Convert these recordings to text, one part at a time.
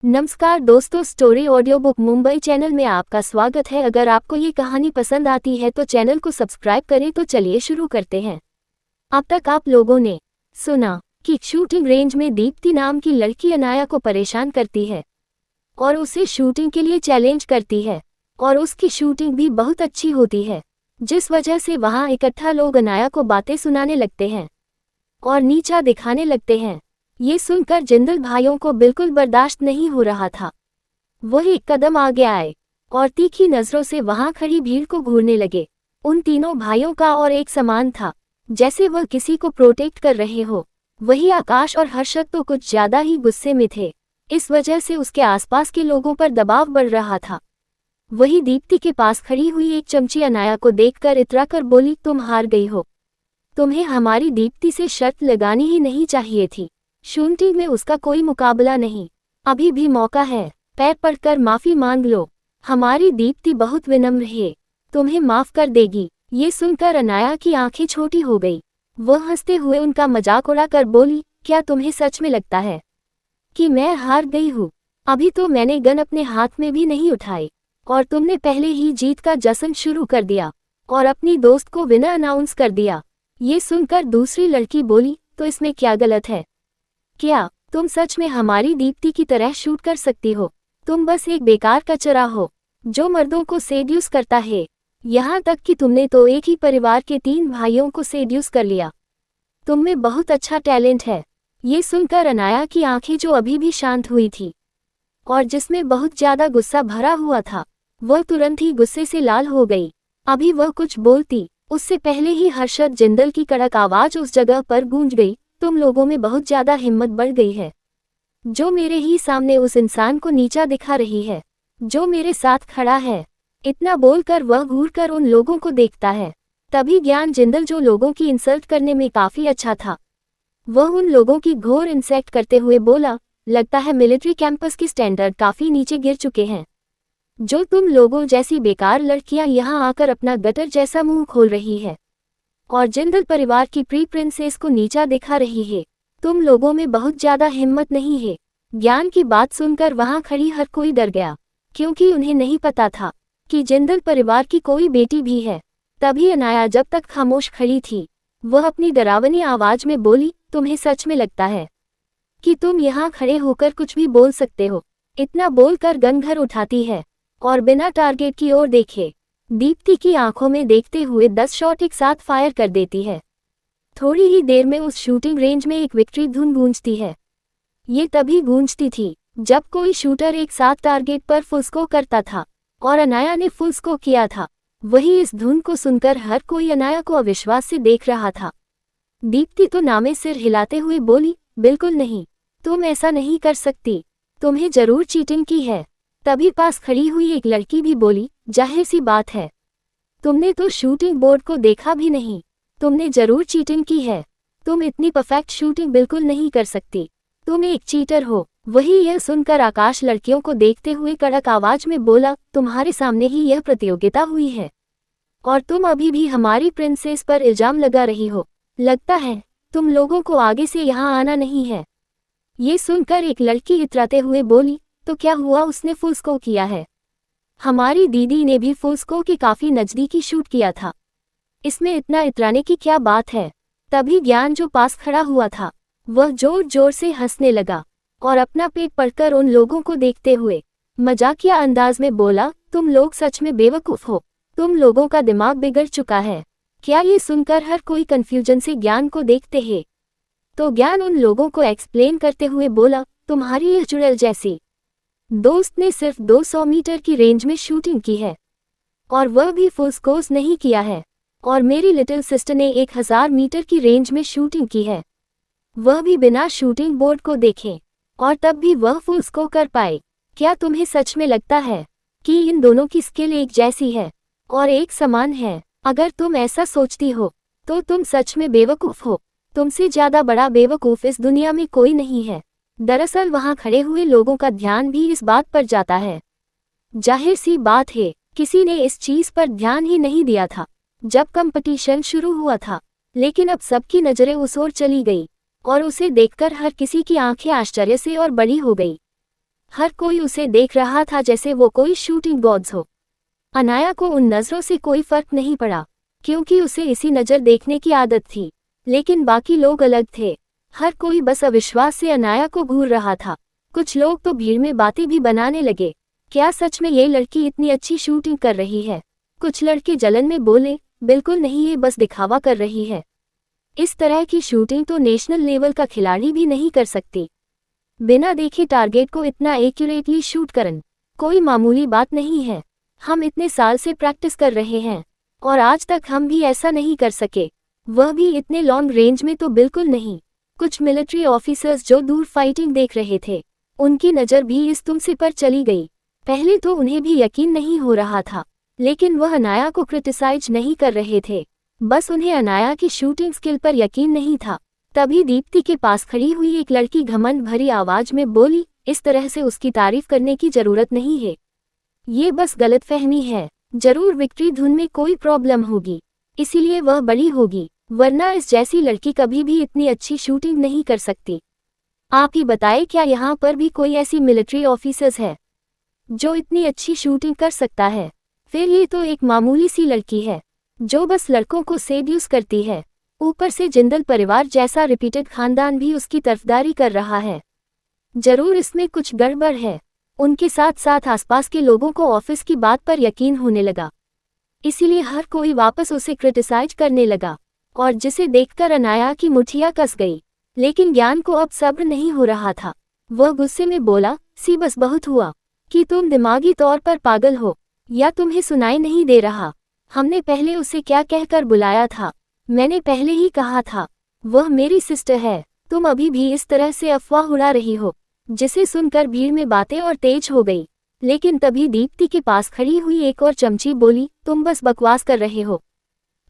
नमस्कार दोस्तों, story audio book Mumbai channel में आपका स्वागत है। अगर आपको ये कहानी पसंद आती है तो चैनल को सब्सक्राइब करें। तो चलिए शुरू करते हैं। अब तक आप लोगों ने सुना कि शूटिंग रेंज में दीप्ति नाम की लड़की अनाया को परेशान करती है और उसे शूटिंग के लिए चैलेंज करती है और उसकी शूटिंग भी बहुत अच्छी होती है, जिस वजह से वहां इकट्ठा लोग अनाया को बातें सुनाने लगते हैं और नीचा दिखाने लगते हैं। ये सुनकर जिंदल भाइयों को बिल्कुल बर्दाश्त नहीं हो रहा था। वो एक कदम आगे आए और तीखी नजरों से वहां खड़ी भीड़ को घूरने लगे। उन तीनों भाइयों का और एक समान था, जैसे वह किसी को प्रोटेक्ट कर रहे हो। वही आकाश और हर्षद तो कुछ ज्यादा ही गुस्से में थे, इस वजह से उसके आसपास के लोगों पर दबाव बढ़ रहा था। वही दीप्ति के पास खड़ी हुई एक चमची अनाया को देखकर इतराकर बोली, तुम हार गई हो। तुम्हें हमारी दीप्ति से शर्त लगानी ही नहीं चाहिए थी। शूटिंग में उसका कोई मुकाबला नहीं, अभी भी मौका है। पैर पड़कर माफी मांग लो। हमारी दीप्ति बहुत विनम्र है, तुम्हें माफ कर देगी। ये सुनकर अनाया की आंखें छोटी हो गई। वह हंसते हुए उनका मजाक उड़ाकर बोली, क्या तुम्हें सच में लगता है कि मैं हार गई हूँ? अभी तो मैंने गन अपने हाथ में भी नहीं उठाई और तुमने पहले ही जीत का जश्न शुरू कर दिया और अपनी दोस्त को विनर अनाउंस कर दिया। ये सुनकर दूसरी लड़की बोली, तो इसमें क्या गलत है? क्या तुम सच में हमारी दीप्ति की तरह शूट कर सकती हो? तुम बस एक बेकार कचरा हो जो मर्दों को सेड्यूस करता है। यहाँ तक कि तुमने तो एक ही परिवार के 3 भाइयों को सेड्यूस कर लिया। तुम में बहुत अच्छा टैलेंट है। ये सुनकर अनाया की आंखें, जो अभी भी शांत हुई थी और जिसमें बहुत ज्यादा गुस्सा भरा हुआ था, वह तुरंत ही गुस्से से लाल हो गई। अभी वह कुछ बोलती उससे पहले ही हर्षद जिंदल की कड़क आवाज उस जगह पर गूंज गई, तुम लोगों में बहुत ज्यादा हिम्मत बढ़ गई है, जो मेरे ही सामने उस इंसान को नीचा दिखा रही है जो मेरे साथ खड़ा है। इतना बोलकर वह घूरकर उन लोगों को देखता है। तभी ज्ञान जिंदल, जो लोगों की इंसल्ट करने में काफी अच्छा था, वह उन लोगों की घोर इंसल्ट करते हुए बोला, लगता है मिलिट्री कैंपस की स्टैंडर्ड काफी नीचे गिर चुके हैं, जो तुम लोगों जैसी बेकार लड़कियां यहाँ आकर अपना गटर जैसा मुंह खोल रही है और जिंदल परिवार की प्री प्रिंसेस को नीचा दिखा रही है। तुम लोगों में बहुत ज्यादा हिम्मत नहीं है। ज्ञान की बात सुनकर वहां खड़ी हर कोई डर गया, क्योंकि उन्हें नहीं पता था कि जिंदल परिवार की कोई बेटी भी है। तभी अनाया जब तक खामोश खड़ी थी, वह अपनी डरावनी आवाज में बोली, तुम्हें सच में लगता है कि तुम यहाँ खड़े होकर कुछ भी बोल सकते हो? इतना बोलकर गन घर उठाती है और बिना टारगेट की ओर देखे दीप्ति की आंखों में देखते हुए 10 शॉट एक साथ फायर कर देती है। थोड़ी ही देर में उस शूटिंग रेंज में एक विक्ट्री धुन गूंजती है। ये तभी गूंजती थी जब कोई शूटर एक साथ टारगेट पर फुल स्कोर करता था और अनाया ने फुल स्कोर किया था। वही इस धुन को सुनकर हर कोई अनाया को अविश्वास से देख रहा था। दीप्ति तो नामे सिर हिलाते हुए बोली, बिल्कुल नहीं, तुम ऐसा नहीं कर सकती, तुम्हें जरूर चीटिंग की है। तभी पास खड़ी हुई एक लड़की भी बोली, जाहिर सी बात है, तुमने तो शूटिंग बोर्ड को देखा भी नहीं, तुमने जरूर चीटिंग की है। तुम इतनी परफेक्ट शूटिंग बिल्कुल नहीं कर सकती, तुम एक चीटर हो। वही यह सुनकर आकाश लड़कियों को देखते हुए कड़क आवाज में बोला, तुम्हारे सामने ही यह प्रतियोगिता हुई है और तुम अभी भी हमारी प्रिंसेस पर इल्जाम लगा रही हो। लगता है तुम लोगों को आगे से यहाँ आना नहीं है। ये सुनकर एक लड़की इतराते हुए बोली, तो क्या हुआ, उसने फुल स्कोर किया है? हमारी दीदी ने भी फुल स्कोर के काफी नजदीकी शूट किया था, इसमें इतना इतराने की क्या बात है? तभी ज्ञान, जो पास खड़ा हुआ था, वह जोर जोर से हंसने लगा और अपना पेट पड़कर उन लोगों को देखते हुए मजाकिया अंदाज में बोला, तुम लोग सच में बेवकूफ हो, तुम लोगों का दिमाग बिगड़ चुका है क्या? ये सुनकर हर कोई कंफ्यूजन से ज्ञान को देखते हैं। तो ज्ञान उन लोगों को एक्सप्लेन करते हुए बोला, तुम्हारी यह चुड़ैल जैसी दोस्त ने सिर्फ 200 मीटर की रेंज में शूटिंग की है और वह भी फुल स्कोर नहीं किया है, और मेरी लिटिल सिस्टर ने 1000 मीटर की रेंज में शूटिंग की है, वह भी बिना शूटिंग बोर्ड को देखे, और तब भी वह फुल स्कोर कर पाए। क्या तुम्हें सच में लगता है कि इन दोनों की स्किल एक जैसी है और एक समान है? अगर तुम ऐसा सोचती हो तो तुम सच में बेवकूफ हो। तुमसे ज्यादा बड़ा बेवकूफ इस दुनिया में कोई नहीं है। दरअसल वहां खड़े हुए लोगों का ध्यान भी इस बात पर जाता है। जाहिर सी बात है, किसी ने इस चीज पर ध्यान ही नहीं दिया था जब कंपटीशन शुरू हुआ था, लेकिन अब सबकी नजरें उस ओर चली गई और उसे देखकर हर किसी की आंखें आश्चर्य से और बड़ी हो गई। हर कोई उसे देख रहा था जैसे वो कोई शूटिंग गॉड्स हो। अनाया को उन नज़रों से कोई फर्क नहीं पड़ा, क्योंकि उसे इसी नज़र देखने की आदत थी। लेकिन बाकी लोग अलग थे। हर कोई बस अविश्वास से अनाया को घूर रहा था। कुछ लोग तो भीड़ में बातें भी बनाने लगे, क्या सच में ये लड़की इतनी अच्छी शूटिंग कर रही है? कुछ लड़के जलन में बोले, बिल्कुल नहीं, ये बस दिखावा कर रही है। इस तरह की शूटिंग तो नेशनल लेवल का खिलाड़ी भी नहीं कर सकती। बिना देखे टारगेट को इतना एक्यूरेटली शूट करना कोई मामूली बात नहीं है। हम इतने साल से प्रैक्टिस कर रहे हैं और आज तक हम भी ऐसा नहीं कर सके, वह भी इतने लॉन्ग रेंज में तो बिल्कुल नहीं। कुछ मिलिट्री ऑफिसर्स जो दूर फाइटिंग देख रहे थे, उनकी नज़र भी इस तुमसे पर चली गई। पहले तो उन्हें भी यकीन नहीं हो रहा था, लेकिन वह अनाया को क्रिटिसाइज नहीं कर रहे थे, बस उन्हें अनाया की शूटिंग स्किल पर यकीन नहीं था। तभी दीप्ति के पास खड़ी हुई एक लड़की घमंड भरी आवाज में बोली, इस तरह से उसकी तारीफ करने की जरूरत नहीं है, ये बस गलतफहमी है। जरूर विक्ट्री धुन में कोई प्रॉब्लम होगी, इसीलिए वह बड़ी होगी, वरना इस जैसी लड़की कभी भी इतनी अच्छी शूटिंग नहीं कर सकती। आप ही बताएं, क्या यहाँ पर भी कोई ऐसी मिलिट्री ऑफिसर्स है जो इतनी अच्छी शूटिंग कर सकता है? फिर ये तो एक मामूली सी लड़की है जो बस लड़कों को सेड्यूस करती है। ऊपर से जिंदल परिवार जैसा रिपीटेड खानदान भी उसकी तरफदारी कर रहा है। जरूर इसमें कुछ गड़बड़ है। उनके साथ साथ आसपास के लोगों को ऑफिस की बात पर यकीन होने लगा, इसीलिए हर कोई वापस उसे क्रिटिसाइज करने लगा, और जिसे देखकर अनाया की मुठिया कस गई। लेकिन ज्ञान को अब सब्र नहीं हो रहा था। वह गुस्से में बोला, सी बस बहुत हुआ कि तुम दिमागी तौर पर पागल हो, या तुम्हें सुनाई नहीं दे रहा? हमने पहले उसे क्या कहकर बुलाया था? मैंने पहले ही कहा था, वह मेरी सिस्टर है। तुम अभी भी इस तरह से अफवाह उड़ा रही हो। जिसे सुनकर भीड़ में बातें और तेज हो गई। लेकिन तभी दीप्ति के पास खड़ी हुई एक और चमची बोली, तुम बस बकवास कर रहे हो।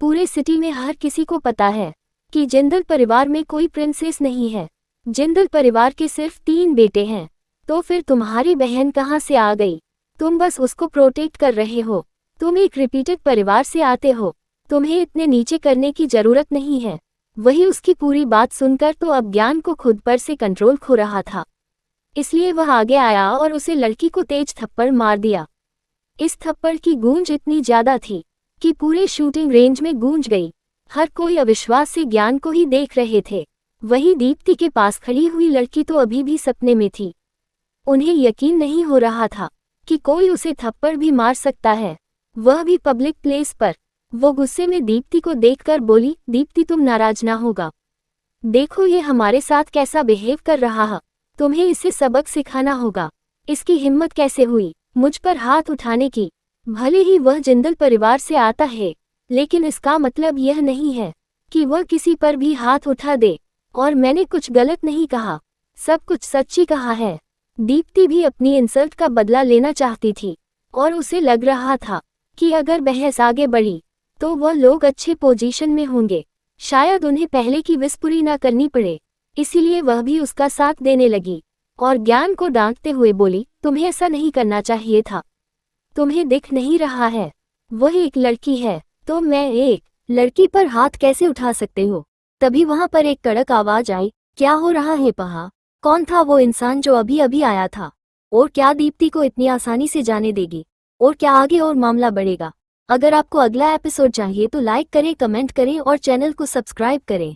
पूरे सिटी में हर किसी को पता है कि जिंदल परिवार में कोई प्रिंसेस नहीं है। जिंदल परिवार के सिर्फ 3 बेटे हैं, तो फिर तुम्हारी बहन कहाँ से आ गई? तुम बस उसको प्रोटेक्ट कर रहे हो। तुम एक रिपीटेड परिवार से आते हो, तुम्हें इतने नीचे करने की जरूरत नहीं है। वही उसकी पूरी बात सुनकर तो अब ज्ञान को खुद पर से कंट्रोल खो रहा था, इसलिए वह आगे आया और उसे लड़की को तेज थप्पड़ मार दिया। इस थप्पड़ की गूंज इतनी ज्यादा थी कि पूरे शूटिंग रेंज में गूंज गई। हर कोई अविश्वास से ज्ञान को ही देख रहे थे। वही दीप्ति के पास खड़ी हुई लड़की तो अभी भी सपने में थी। उन्हें यकीन नहीं हो रहा था कि कोई उसे थप्पड़ भी मार सकता है, वह भी पब्लिक प्लेस पर। वो गुस्से में दीप्ति को देखकर बोली, दीप्ति तुम नाराज ना होगा, देखो ये हमारे साथ कैसा बिहेव कर रहा है, तुम्हें इसे सबक सिखाना होगा। इसकी हिम्मत कैसे हुई मुझ पर हाथ उठाने की? भले ही वह जिंदल परिवार से आता है, लेकिन इसका मतलब यह नहीं है कि वह किसी पर भी हाथ उठा दे। और मैंने कुछ गलत नहीं कहा, सब कुछ सच्ची कहा है। दीप्ति भी अपनी इंसल्ट का बदला लेना चाहती थी, और उसे लग रहा था कि अगर बहस आगे बढ़ी तो वह लोग अच्छे पोजीशन में होंगे, शायद उन्हें पहले की विश पूरी ना करनी पड़े। इसीलिए वह भी उसका साथ देने लगी और ज्ञान को डांटते हुए बोली, तुम्हें ऐसा नहीं करना चाहिए था। तुम्हें दिख नहीं रहा है वह एक लड़की है, तो मैं एक लड़की पर हाथ कैसे उठा सकते हो? तभी वहां पर एक कड़क आवाज आई, क्या हो रहा है पहा? कौन था वो इंसान जो अभी अभी आया था? और क्या दीप्ति को इतनी आसानी से जाने देगी? और क्या आगे और मामला बढ़ेगा? अगर आपको अगला एपिसोड चाहिए तो लाइक करें, कमेंट करें और चैनल को सब्सक्राइब करें।